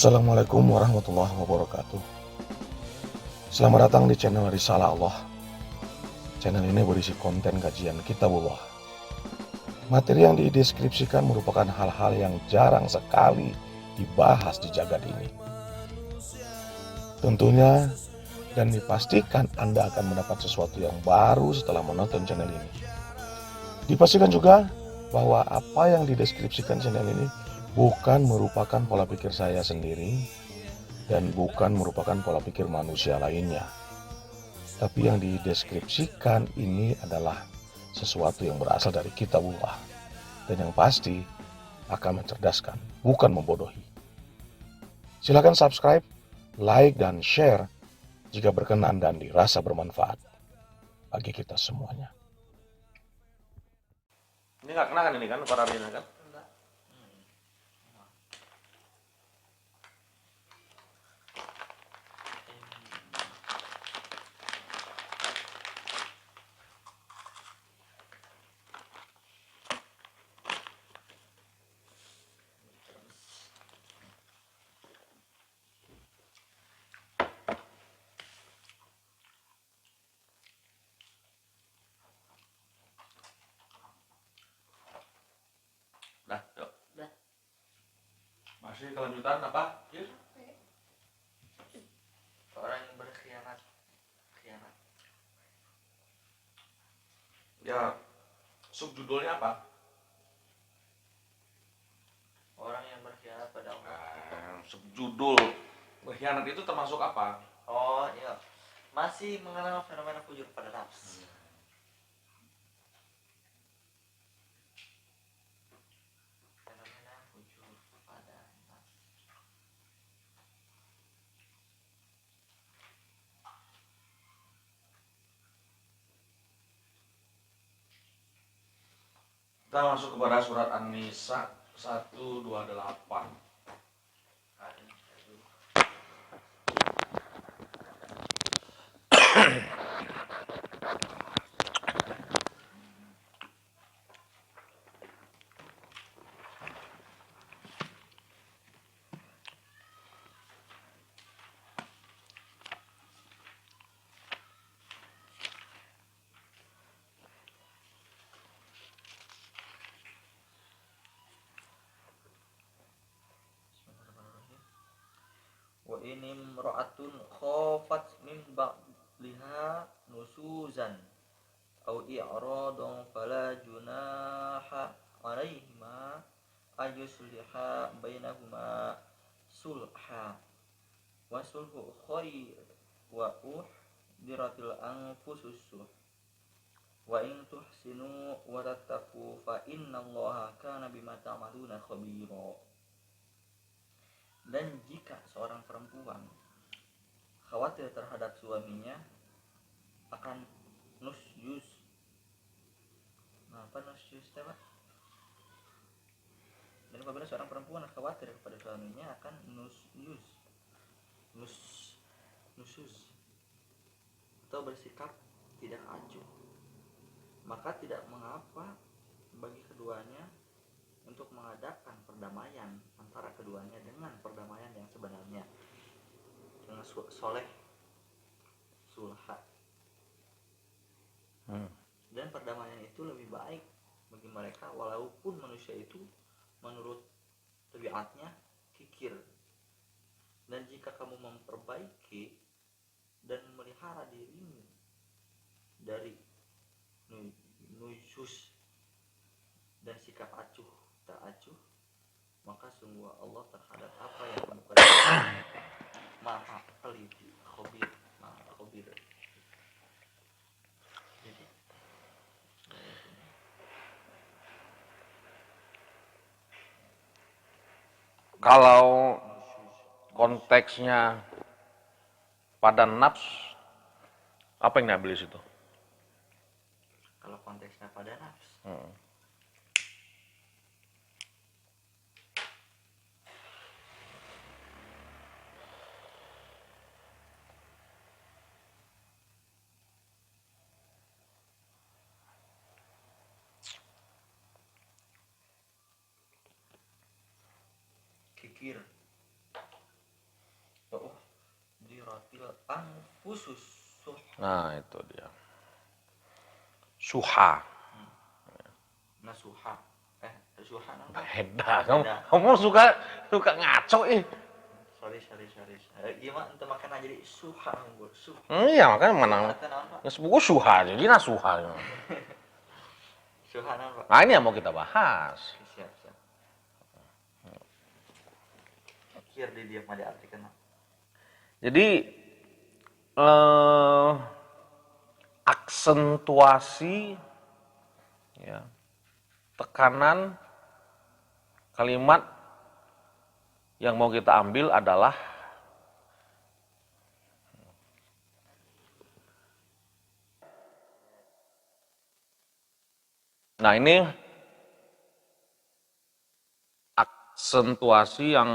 Assalamualaikum warahmatullahi wabarakatuh. Selamat datang di channel Risalah Allah. Channel ini berisi konten kajian Kitabullah. Materi yang dideskripsikan merupakan hal-hal yang jarang sekali dibahas di jagat ini. Tentunya dan dipastikan Anda akan mendapat sesuatu yang baru setelah menonton channel ini. Dipastikan juga bahwa apa yang dideskripsikan channel ini bukan merupakan pola pikir saya sendiri dan bukan merupakan pola pikir manusia lainnya. Tapi yang dideskripsikan ini adalah sesuatu yang berasal dari Kitabullah dan yang pasti akan mencerdaskan, bukan membodohi. Silakan subscribe, like, dan share jika berkenan dan dirasa bermanfaat bagi kita semuanya. Ini nggak kena kan ini kan, Korannya kan? Dah, yuk. Dah. Masih kelanjutan apa? Orang yang berkhianat. Ya, subjudulnya apa? Orang yang berkhianat pada Allah. Subjudul berkhianat itu termasuk apa? Oh iya, masih mengenal fenomena fujur pada nafs. Fenomena fujur pada nafs. Kita masuk kepada surat An-Nisa 128. Wa ini imra'atun khafat min ba'liha nusuzan au i'radun fala junaha 'alaihima ayusliha bainahuma sulha wa sulhu khair wa diratil anfusus suh wa in tuhsinu wa tattaqu fa innallaha kana bima ta'maluna khabira. Dan jika seorang perempuan khawatir terhadap suaminya akan nusyuz, apa nusyuz apa? Dan apabila seorang perempuan khawatir kepada suaminya akan nusyuz atau bersikap tidak acuh, maka tidak mengapa bagi keduanya untuk mengadakan perdamaian antara keduanya dengan perdamaian yang sebenarnya, dengan soleh, sulha. Dan perdamaian itu lebih baik bagi mereka walaupun manusia itu menurut tabiatnya kikir. Dan jika kamu memperbaiki dan memelihara dirimu dari nusyus dan sikap acuh tak acuh, maka sungguh Allah terhadap apa yang kamu kerjakan maha teliti, khabir, maha khabir. Jadi Kalau konteksnya pada nafs, apa yang diambil di situ? kalau konteksnya pada nafs, kikir anfusus suh. Nah, itu dia. Suha. Nasuha. Suha apa? Beda. Beda. Kamu suka ngaco Sorry. Iya mah ente makan aja jadi suha nggur. Suha. Iya, makanya mana Kata naon, Pak? nges buku suha jadi nasuha. Suha naon, Pak? Nah, ini yang mau kita bahas. Siap. Akhir di dia mah diartikeun. Jadi aksentuasi ya, tekanan kalimat yang mau kita ambil adalah nah ini aksentuasi yang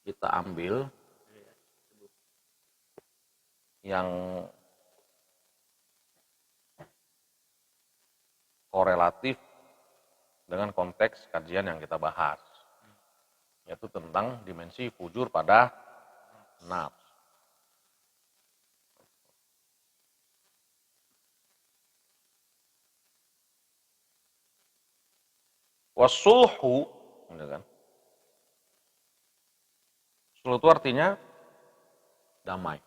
kita ambil yang korelatif dengan konteks kajian yang kita bahas, yaitu tentang dimensi fujur pada nafs. Wasulhu, kan? Sulhu itu artinya damai.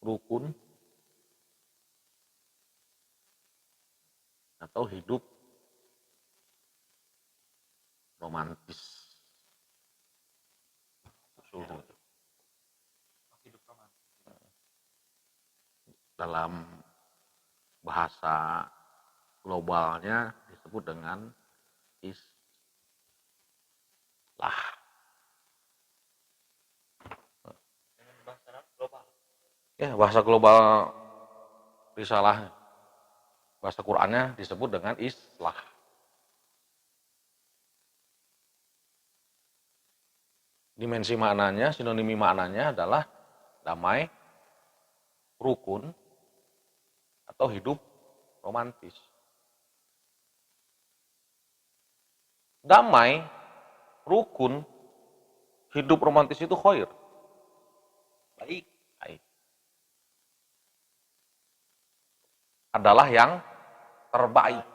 Rukun atau hidup romantis. Sulhu. Hidup romantis. Dalam bahasa globalnya disebut dengan islah. Dengan bahasa global. Ya, bahasa global risalah, bahasa Qur'annya disebut dengan islah. Dimensi maknanya, sinonimi maknanya adalah damai, rukun, atau hidup romantis. Damai, rukun, hidup romantis itu khair. Baik. Adalah yang terbaik.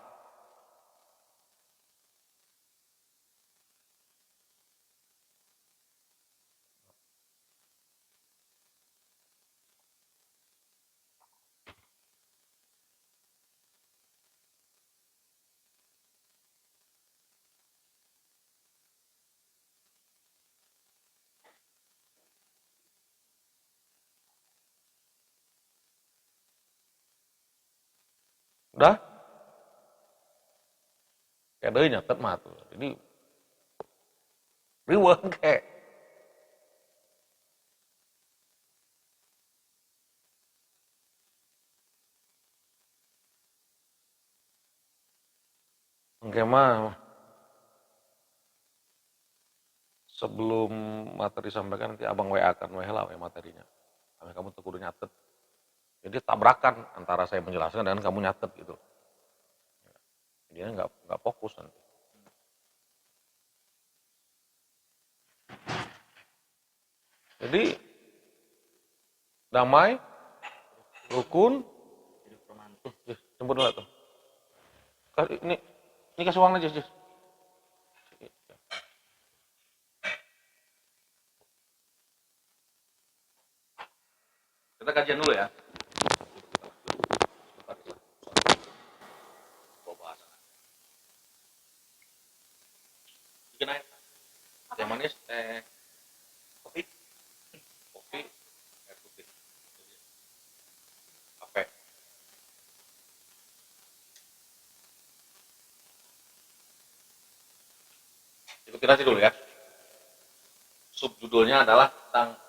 Udah? Kayak deui nyatet mah tuh. Jadi riweuh kayak engke mah sebelum materi disampaikan nanti abang WA akan WA lah materinya. Kamu tuh kudu nyatet. Jadi tabrakan antara saya menjelaskan dan kamu nyatet gitu. Dia nggak fokus nanti. Jadi damai, rukun, Hidup romantis. jemput dulu tuh. Ini kasih uang aja, Jis. Kita kajian dulu ya. Bikin air. Teh manis, teh kopi, air putih. Apa? Ikutin aja dulu ya. Subjudulnya adalah tentang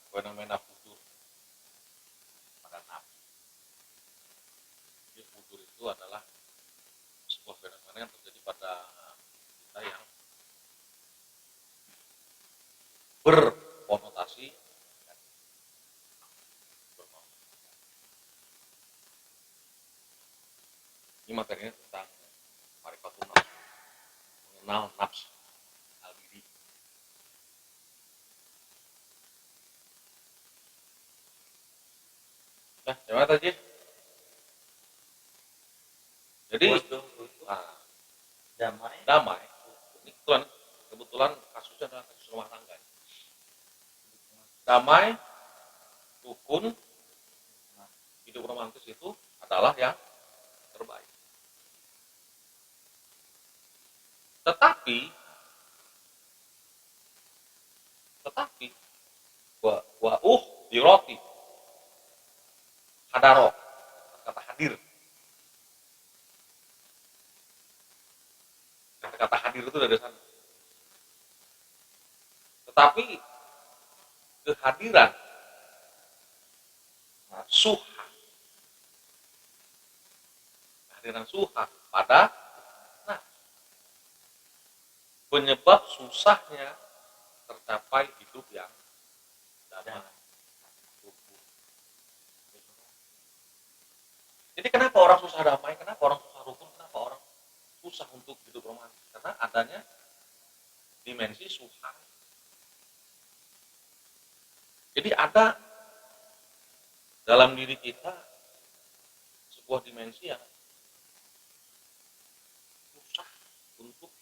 fenomena futur pada nafsu. Jadi futur itu adalah sebuah fenomena yang terjadi pada kita yang berkonotasi ini materinya tentang marifatun nafs. mengenal nafsu al-diri. Nah, gimana tadi? Jadi damai. Ini kebetulan kasusnya adalah kasus rumah tangga. Damai, rukun, hidup romantis itu adalah yang terbaik. Tetapi di roti hadaro, kata hadir. Kata hadir itu dari sana. Tetapi kehadiran suha, pada penyebab susahnya tercapai hidup yang damai. Jadi kenapa orang susah damai, kenapa orang susah rukun, kenapa orang susah untuk hidup romantis? Karena adanya dimensi susah. Jadi ada dalam diri kita sebuah dimensi yang susah untuk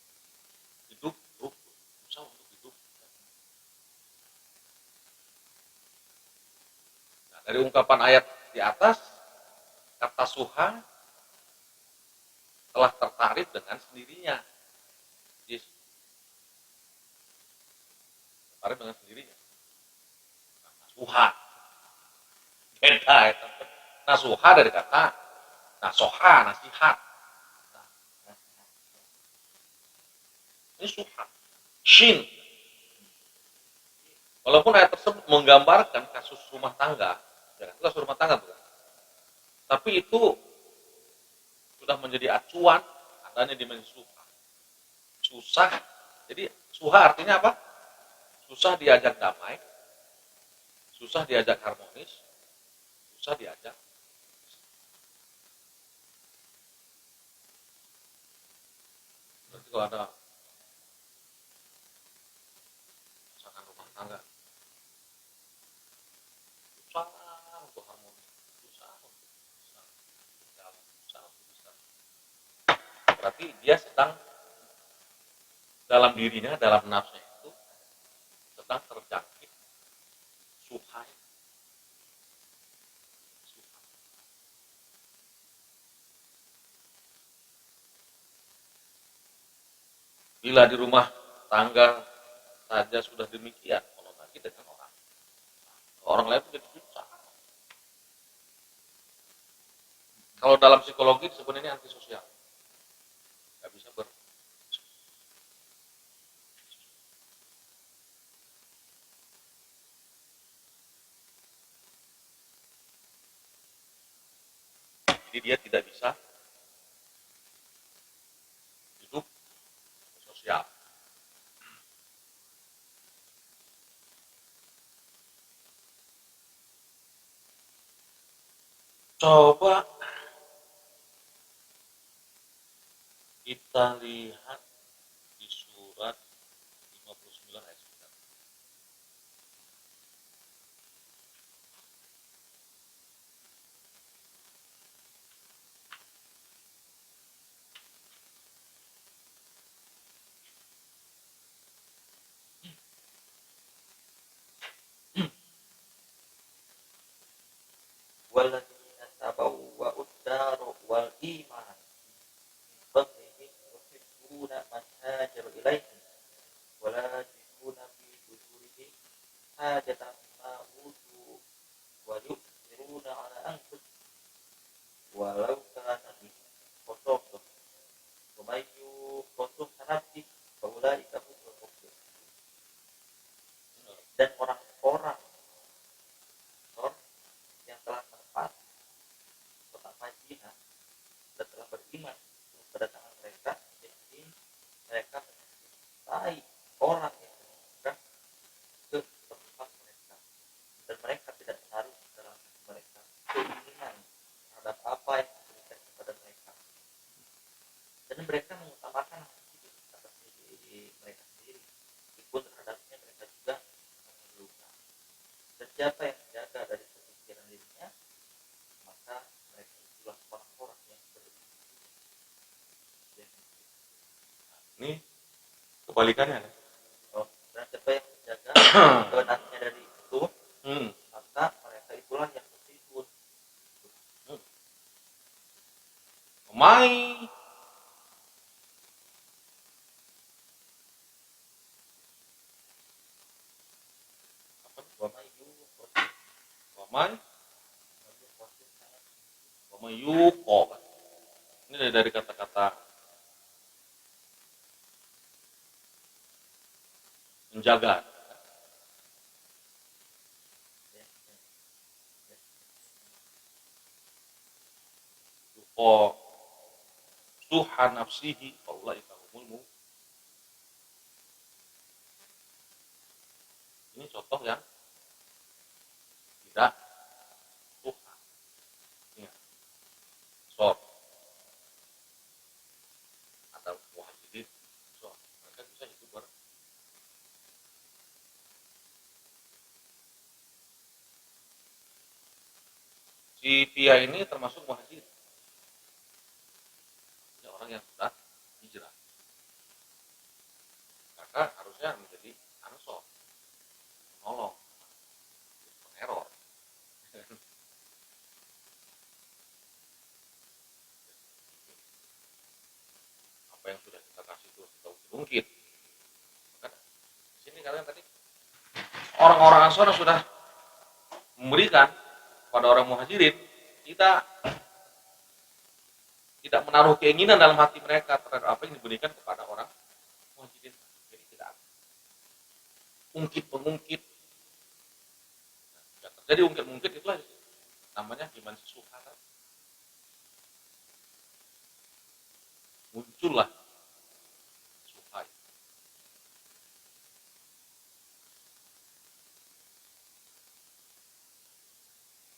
hidup rukun, susah untuk hidup. Nah, dari ungkapan ayat di atas, kata suha telah tertarik dengan sendirinya. Yes. Tertarik dengan sendirinya. Nah, suha beda itu. Nasuha dari kata nasoha, nasihat. Ini suha. Shin. Walaupun ayat tersebut menggambarkan kasus rumah tangga, ya, kasus rumah tangga bukan. Tapi itu sudah menjadi acuan adanya dimensi suha. Susah. Jadi suha artinya apa? Susah diajak damai, susah diajak harmonis, susah diajak. Berarti kalau ada pasangan rumah tangga, susah untuk harmonis, susah untuk bisa jalan, susah untuk bisa. Berarti dia sedang dalam dirinya, dalam nafsunya itu sedang terjangkit suha. Bila di rumah tangga saja sudah demikian, kalau lagi dengan orang lain itu jadi susah. Kalau dalam psikologi sebenarnya antisosial, nggak bisa jadi dia tidak bisa hidup sosial. Coba kita lihat di surat 59 ayat 9. Walladzina tabawwa'ud dar wal iman min qablihim yuhibbuna man hajaru ilaihim wa la yajiduna fi sudurihim hajatan mimma utu wa yu'thiruna 'ala anfusihim walau kana bihim khasasah wa may yuqasah nafsihi fa ulaika humul muflihun. Dan orang-orang yang telah tepat kota Madinah dan siapa yang jaga dari pemikiran dirinya, maka mereka itulah orang-orang yang beriman. Ini kebalikannya. Oh, dan siapa yang menjaga kebenarnya dari itu, maka mereka itulah yang meskipun Mai Wamai Wamayuko. Ini dari kata-kata menjaga. Yuko suha nafsihi faulaika humul mu. Ini contoh yang tidak suha. Ingat. So, ada muhajirin. So, mereka bisa itu si Pia ini termasuk muhajirin. Ini orang yang sudah hijrah. Maka harusnya menjadi ansor, menolong, peneror. Apa yang sudah kita kasih itu kita ungkit. Maka di sini kalian tadi orang-orang ansor yang sudah memberikan pada orang muhajirin, kita tidak menaruh keinginan dalam hati mereka terhadap apa yang diberikan kepada orang muhajirin. Jadi tidak ungkit mengungkit. Nah, terjadi ungkit mengungkit itulah namanya dimensi suha. Muncullah suha.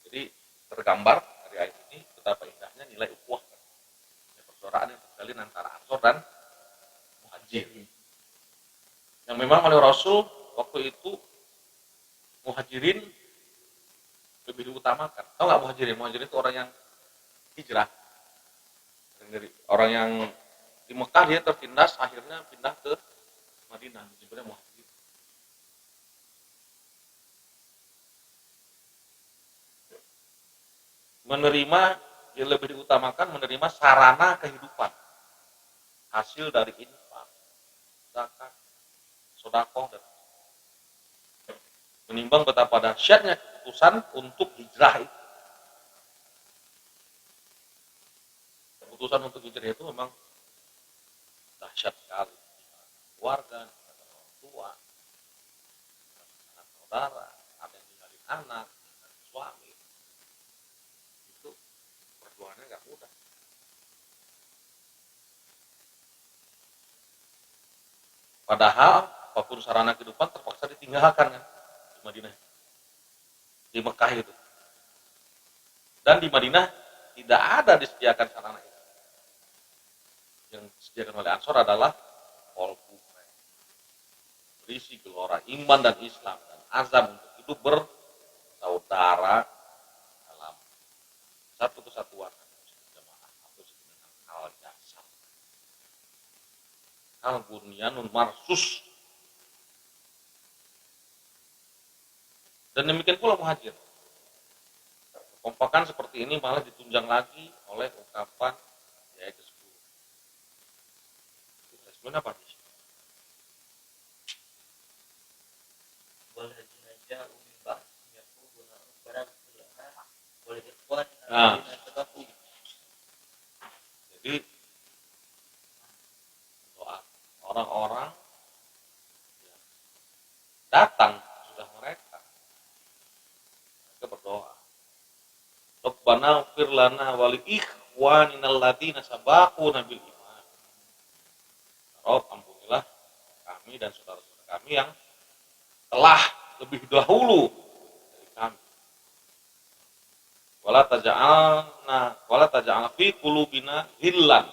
Jadi tergambar dari ayat ini betapa indahnya nilai ukhuwah, persaudaraan yang terjalin antara ansor dan muhajirin. Yang memang oleh Rasul waktu itu muhajirin lebih diutamakan. Tahu nggak muhajirin? Muhajirin itu orang yang hijrah. Orang yang di Mekah dia tertindas, akhirnya pindah ke Madinah. Disebutnya muhajirin. Menerima yang lebih diutamakan menerima sarana kehidupan, hasil dari infak, zakat, sedekah, dan menimbang betapa dahsyatnya keputusan untuk hijrah itu. Keputusan untuk hijrah itu memang dahsyat sekali. Keluarga, orang tua, anak saudara, ada yang tinggalin anak, suami. Itu perjuangannya nggak mudah. Padahal apapun sarana kehidupan terpaksa ditinggalkan kan di Madinah, di Mekah itu. Dan di Madinah tidak ada disediakan sarana itu. Yang disediakan oleh Ansor adalah kolbu, berisi gelora iman dan Islam dan azam untuk hidup bersaudara dalam satu kesatuan jamaah atau dengan al jasad. Al bunyanun marsus. Dan demikian pula muhajir. Kekompakan seperti ini malah ditunjang lagi oleh ungkapan ya ke-10. Sebenarnya apa sih? Nah, jadi doa orang-orang ya, datang sudah mereka berdoa. Rabbana ighfir lana wa li ikhwanina alladziina sabaquna bil iman. Rabb, ampunilah kami dan saudara-saudara kami yang telah lebih dahulu dari kami. Wala taj'alna fi qulubina ghillan.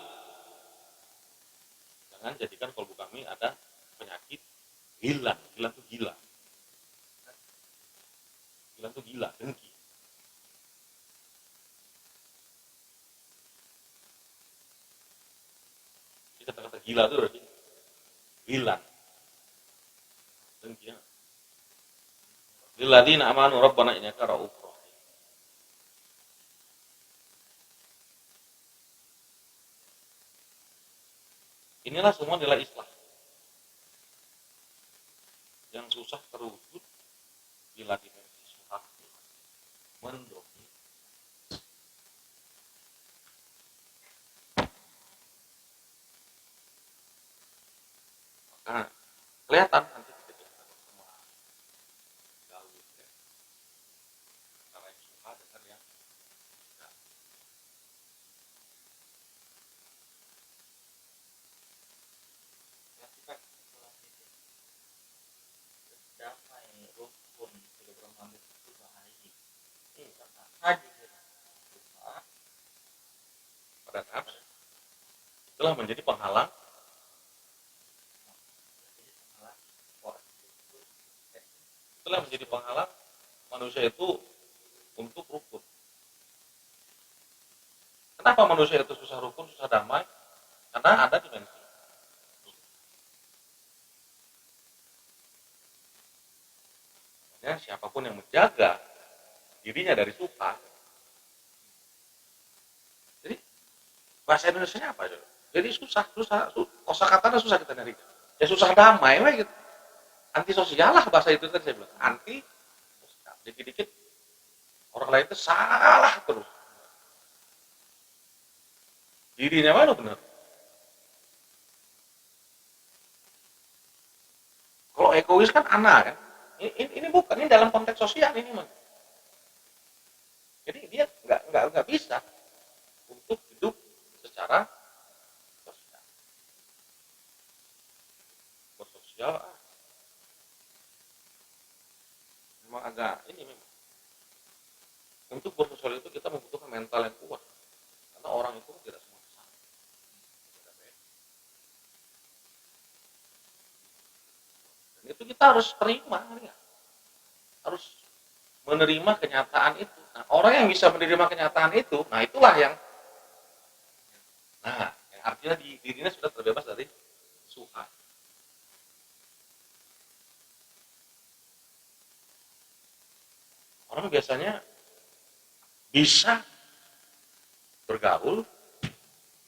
Jangan jadikan kalbu kami ada penyakit ghillan. Ghillan itu gila. Gila itu gila, dengki. Jadi kata-kata gila itu berarti gila, dengki. Lilladzina amanu rabbana innaka ra'ufur rahim. Inilah semua nilai Islam yang susah terwujud bila dimensi suhah mendominasi. Maka kelihatan nanti ketika kita bertemu gaul ya, antara yang suhah dengan yang tidak. Kita damai rukun tidak bermanfaat itu baik. Karena haji lupa Pada nafsu itulah menjadi penghalang jadi salah orang itu itulah menjadi penghalang manusia itu untuk rukun. Kenapa manusia itu susah rukun, susah damai? Karena ada dimensi. Ya, siapapun yang menjaga dirinya dari suka. Jadi bahasa Indonesia apa? Jadi susah, kosakatanya susah kita nyari. Ya susah damai, we, gitu. Antisosial lah bahasa itu tadi saya bilang. Anti, dikit-dikit orang lain itu salah terus. Dirinya mana benar? Kalau egois kan anak kan. Ini bukan, ini dalam konteks sosial ini mah. Jadi dia nggak bisa untuk hidup secara sosial. Bersosial memang agak ini memang. Untuk bersosial itu kita membutuhkan mental yang kuat. Karena orang itu tidak semua sama. Dan itu kita harus terima, ya. Harus menerima kenyataan itu. Nah, orang yang bisa menerima kenyataan itu, nah itulah yang artinya dirinya sudah terbebas dari suha. Orang biasanya bisa bergaul,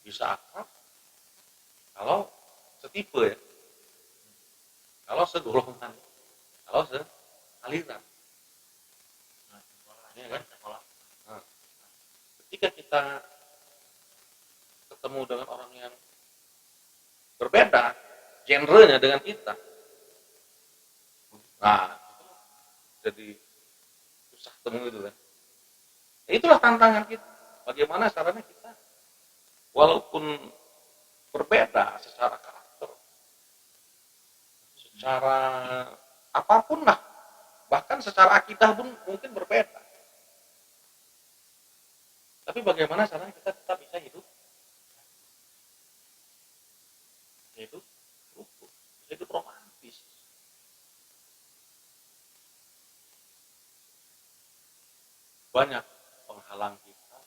bisa akrab, kalau setipe ya, kalau segolongan, kalau sealiran. Ya kan? Nah, ketika kita ketemu dengan orang yang berbeda genrenya dengan kita, nah jadi susah temu itu kan. Itulah tantangan kita. Bagaimana caranya kita walaupun berbeda secara karakter, secara apapun lah, bahkan secara akidah pun mungkin berbeda. Tapi bagaimana caranya kita tetap bisa hidup rukun, hidup romantis. Banyak penghalang kita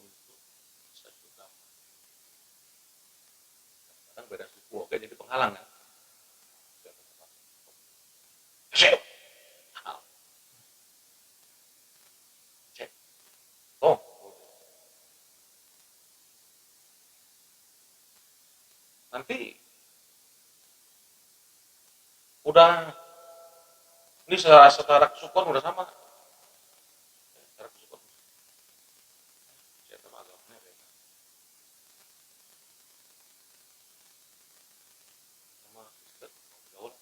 untuk bisa hidup damai. Kadang beda suku, oke jadi penghalang kan? Oh, nanti udah ini secara kesukuan udah sama. Secara kesukuan saya sama agamanya beda. Sama Kristen mau digaul,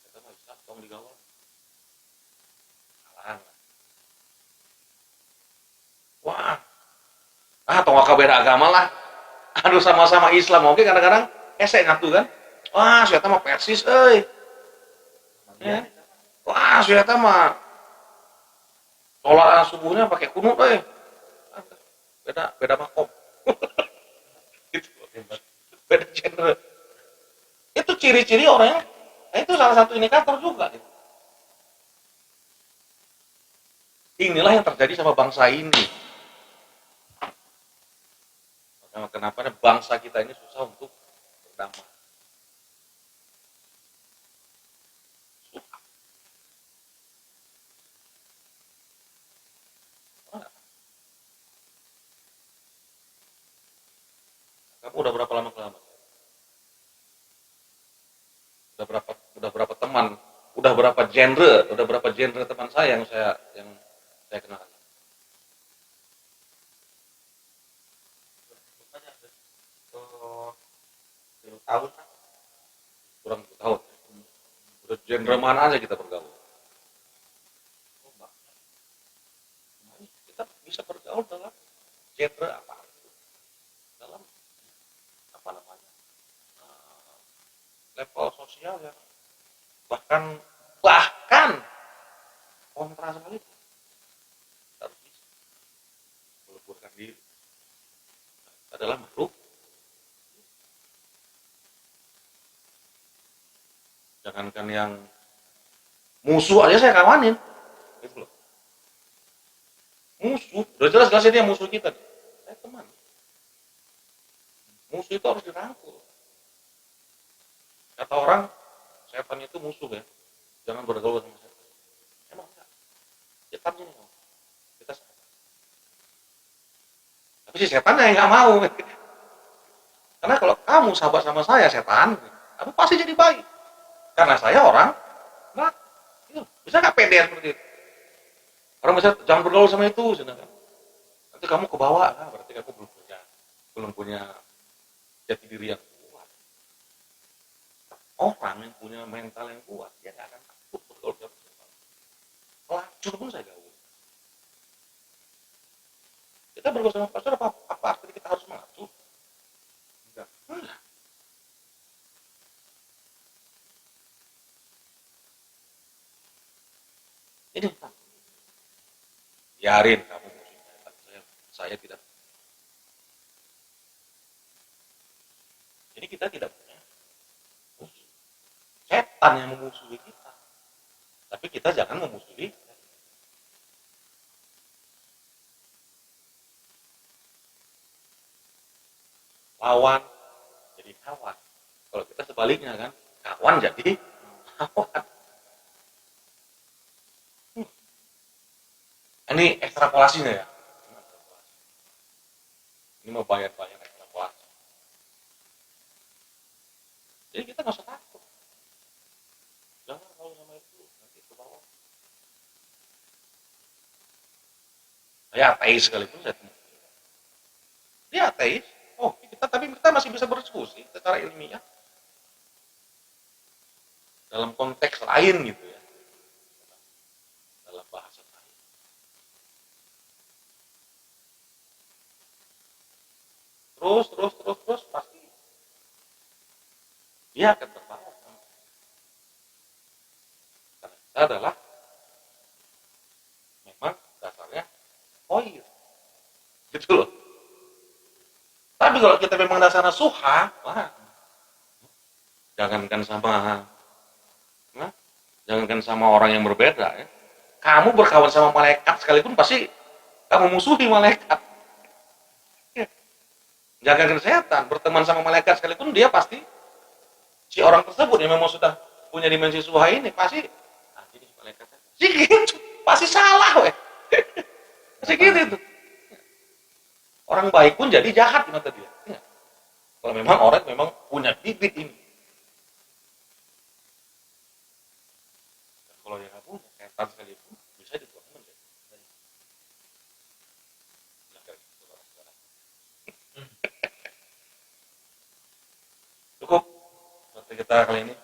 saya sama Islam mau digaul. Halang. Wah, atau nggak beda agama lah. Aduh sama-sama Islam, oke kadang-kadang esek ngatu kan. Wah, siapa mah Persis, ya. Wah, siapa mah sholat subuhnya pakai kunut, beda makom. Gitu. Beda genre. Itu ciri-ciri orangnya. Nah, itu salah satu indikator juga. Gitu. Inilah yang terjadi sama bangsa ini. Kenapa bangsa kita ini susah untuk berdamai. Kamu udah berapa lama kelamaan? Udah berapa teman? Udah berapa genre teman saya yang saya kenal? Tahun Kurang 2 tahun. Udah genre mana aja kita bergaul? Kita bisa bergaul dalam genre apa? Dalam apa namanya? Level sosial ya. Bahkan kontra sekali. Kita harus bisa meleburkan diri. Kita adalah makhluk. Jangankan yang musuh aja saya kawanin. Gitu loh. Musuh, udah jelas-jelas dia musuh kita. Saya teman. Musuh itu harus dirangkul. Kata orang, setan itu musuh ya. Jangan bergaul sama setan. Emang enggak. Setan ini kok. Kita setan. Tapi si setan yang nggak mau. Karena kalau kamu sahabat sama saya setan, kamu pasti jadi baik. Karena saya orang, nah, bisa nggak pede seperti itu? Orang bisa jangan bergaul sama itu, sedangkan nanti kamu ke bawah, nah, berarti aku belum punya jati diri yang kuat. Orang yang punya mental yang kuat, dia nggak akan takut bergaul sama siapa. Pelacur pun saya gaul. Kita bergaul sama pelacur apa artinya kita harus melacur? Enggak. Ini biarin kamu musuhnya, saya tidak. Jadi kita tidak punya musuh. Setan yang memusuhi kita, tapi kita jangan memusuhi. Lawan jadi kawan. Kalau kita sebaliknya kan, kawan jadi kawan. Ini ekstrapolasinya ya. Ini mau bayar-bayar ekstrapolasi. Jadi kita nggak usah takut. Jangan kalau sama itu nanti ke bawah. Saya ateis sekalipun saya temukan. Dia ateis. Oh, tapi kita masih bisa berdiskusi secara ilmiah. Dalam konteks lain gitu ya. Dalam bahasa lain. Terus pasti dia akan terbawa. Karena kita adalah memang dasarnya koir. Gitu loh. Tapi kalau kita memang dasarnya suha, wah, jangankan sama orang yang berbeda ya. Kamu berkawan sama malaikat sekalipun pasti kamu musuhi malaikat. Ya. Jangankan setan, berteman sama malaikat sekalipun dia pasti si orang tersebut yang memang sudah punya dimensi suha ini pasti jadi malaikatnya. Gitu, pasti salah weh. Pasti gitu tuh. Orang baik pun jadi jahat di mata dia. Ya. Kalau memang orang memang punya bibit ini. Dan kalau yang nggak punya, setan sekalipun bisa dibuat menjadi baik. Cukup buat kita kali ini.